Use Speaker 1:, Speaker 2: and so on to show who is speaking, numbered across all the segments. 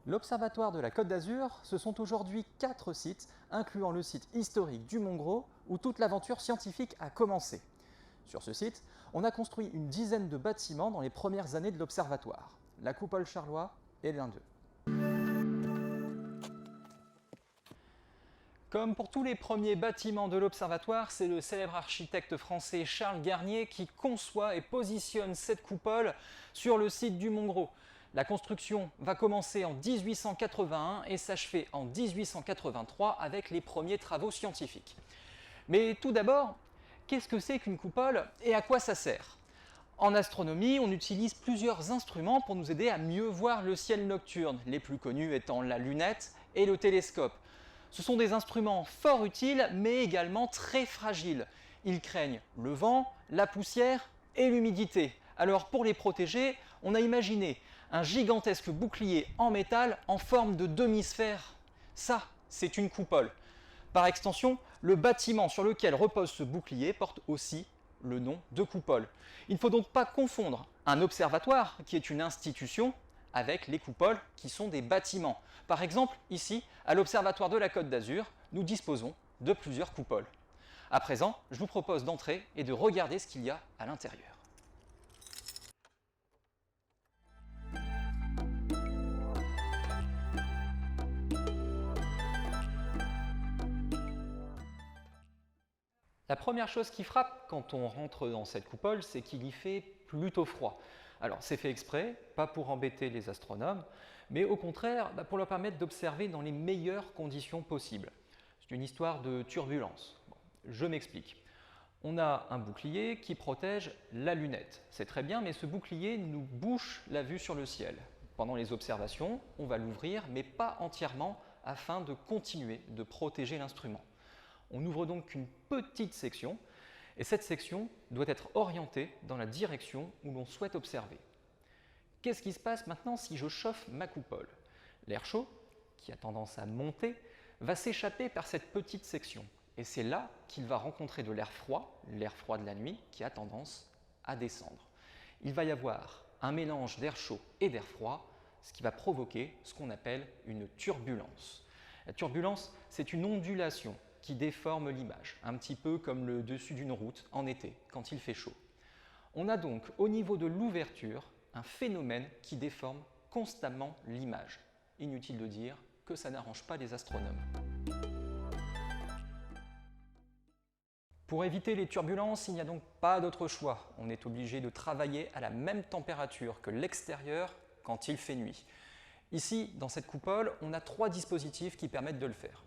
Speaker 1: L'Observatoire de la Côte d'Azur, ce sont aujourd'hui 4 sites, incluant le site historique du Mont Gros, où toute l'aventure scientifique a commencé. Sur ce site, on a construit une dizaine de bâtiments dans les premières années de l'Observatoire. La coupole Charlois est l'un d'eux. Comme pour tous les premiers bâtiments de l'Observatoire, c'est le célèbre architecte français Charles Garnier qui conçoit et positionne cette coupole sur le site du Mont Gros. La construction va commencer en 1881 et s'achever en 1883 avec les premiers travaux scientifiques. Mais tout d'abord, qu'est-ce que c'est qu'une coupole et à quoi ça sert ? En astronomie, on utilise plusieurs instruments pour nous aider à mieux voir le ciel nocturne, les plus connus étant la lunette et le télescope. Ce sont des instruments fort utiles, mais également très fragiles. Ils craignent le vent, la poussière et l'humidité. Alors pour les protéger, on a imaginé un gigantesque bouclier en métal en forme de demi-sphère. Ça, c'est une coupole. Par extension, le bâtiment sur lequel repose ce bouclier porte aussi le nom de coupole. Il ne faut donc pas confondre un observatoire, qui est une institution, avec les coupoles qui sont des bâtiments. Par exemple, ici, à l'Observatoire de la Côte d'Azur, nous disposons de plusieurs coupoles. À présent, je vous propose d'entrer et de regarder ce qu'il y a à l'intérieur. La première chose qui frappe quand on rentre dans cette coupole, c'est qu'il y fait plutôt froid. Alors c'est fait exprès, pas pour embêter les astronomes, mais au contraire pour leur permettre d'observer dans les meilleures conditions possibles. C'est une histoire de turbulence. Bon, je m'explique. On a un bouclier qui protège la lunette. C'est très bien, mais ce bouclier nous bouche la vue sur le ciel. Pendant les observations, on va l'ouvrir, mais pas entièrement, afin de continuer de protéger l'instrument. On ouvre donc une petite section, et cette section doit être orientée dans la direction où l'on souhaite observer. Qu'est-ce qui se passe maintenant si je chauffe ma coupole ? L'air chaud, qui a tendance à monter, va s'échapper par cette petite section. Et c'est là qu'il va rencontrer de l'air froid de la nuit, qui a tendance à descendre. Il va y avoir un mélange d'air chaud et d'air froid, ce qui va provoquer ce qu'on appelle une turbulence. La turbulence, c'est une ondulation qui déforme l'image, un petit peu comme le dessus d'une route en été, quand il fait chaud. On a donc au niveau de l'ouverture un phénomène qui déforme constamment l'image. Inutile de dire que ça n'arrange pas les astronomes. Pour éviter les turbulences, il n'y a donc pas d'autre choix. On est obligé de travailler à la même température que l'extérieur quand il fait nuit. Ici, dans cette coupole, on a 3 dispositifs qui permettent de le faire.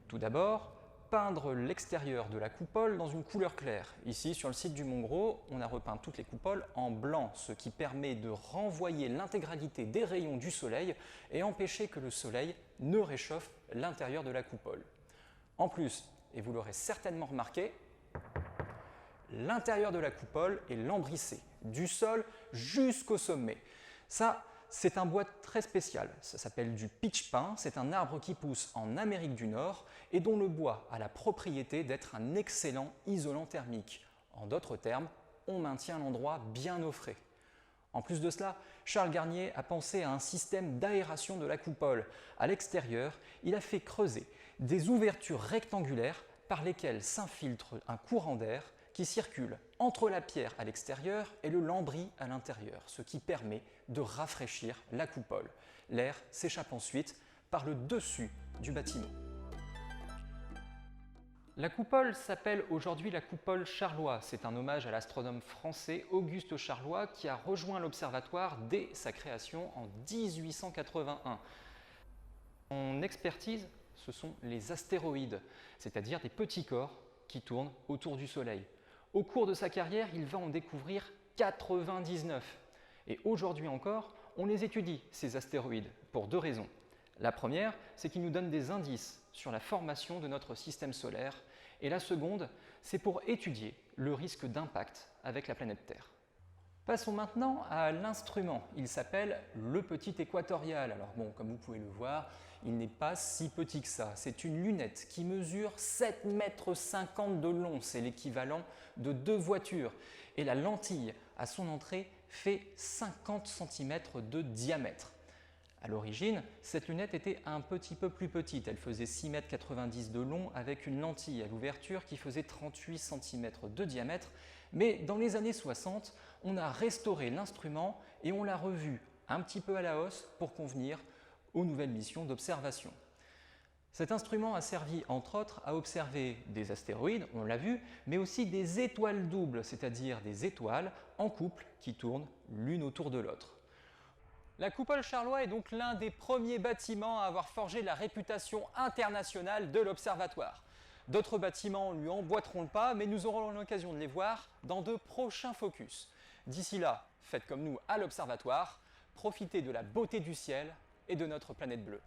Speaker 1: Tout d'abord, peindre l'extérieur de la coupole dans une couleur claire. Ici, sur le site du Mont Gros, on a repeint toutes les coupoles en blanc, ce qui permet de renvoyer l'intégralité des rayons du soleil et empêcher que le soleil ne réchauffe l'intérieur de la coupole. En plus, et vous l'aurez certainement remarqué, l'intérieur de la coupole est lambrissé, du sol jusqu'au sommet. Ça, c'est un bois très spécial, ça s'appelle du pitch pine, c'est un arbre qui pousse en Amérique du Nord et dont le bois a la propriété d'être un excellent isolant thermique. En d'autres termes, on maintient l'endroit bien au frais. En plus de cela, Charles Garnier a pensé à un système d'aération de la coupole. À l'extérieur, il a fait creuser des ouvertures rectangulaires par lesquelles s'infiltre un courant d'air qui circule entre la pierre à l'extérieur et le lambris à l'intérieur, ce qui permet de rafraîchir la coupole. L'air s'échappe ensuite par le dessus du bâtiment. La coupole s'appelle aujourd'hui la coupole Charlois. C'est un hommage à l'astronome français Auguste Charlois qui a rejoint l'observatoire dès sa création en 1881. Son expertise, ce sont les astéroïdes, c'est-à-dire des petits corps qui tournent autour du Soleil. Au cours de sa carrière, il va en découvrir 99. Et aujourd'hui encore, on les étudie, ces astéroïdes, pour 2 raisons. La première, c'est qu'ils nous donnent des indices sur la formation de notre système solaire. Et la seconde, c'est pour étudier le risque d'impact avec la planète Terre. Passons maintenant à l'instrument. Il s'appelle le petit équatorial. Alors bon, comme vous pouvez le voir, il n'est pas si petit que ça. C'est une lunette qui mesure 7,50 m de long. C'est l'équivalent de 2 voitures. Et la lentille à son entrée fait 50 cm de diamètre. À l'origine, cette lunette était un petit peu plus petite, elle faisait 6,90 m de long avec une lentille à l'ouverture qui faisait 38 cm de diamètre, mais dans les années 60, on a restauré l'instrument et on l'a revu un petit peu à la hausse pour convenir aux nouvelles missions d'observation. Cet instrument a servi entre autres à observer des astéroïdes, on l'a vu, mais aussi des étoiles doubles, c'est-à-dire des étoiles en couple qui tournent l'une autour de l'autre. La coupole Charlois est donc l'un des premiers bâtiments à avoir forgé la réputation internationale de l'observatoire. D'autres bâtiments lui emboîteront le pas, mais nous aurons l'occasion de les voir dans de prochains focus. D'ici là, faites comme nous à l'observatoire, profitez de la beauté du ciel et de notre planète bleue.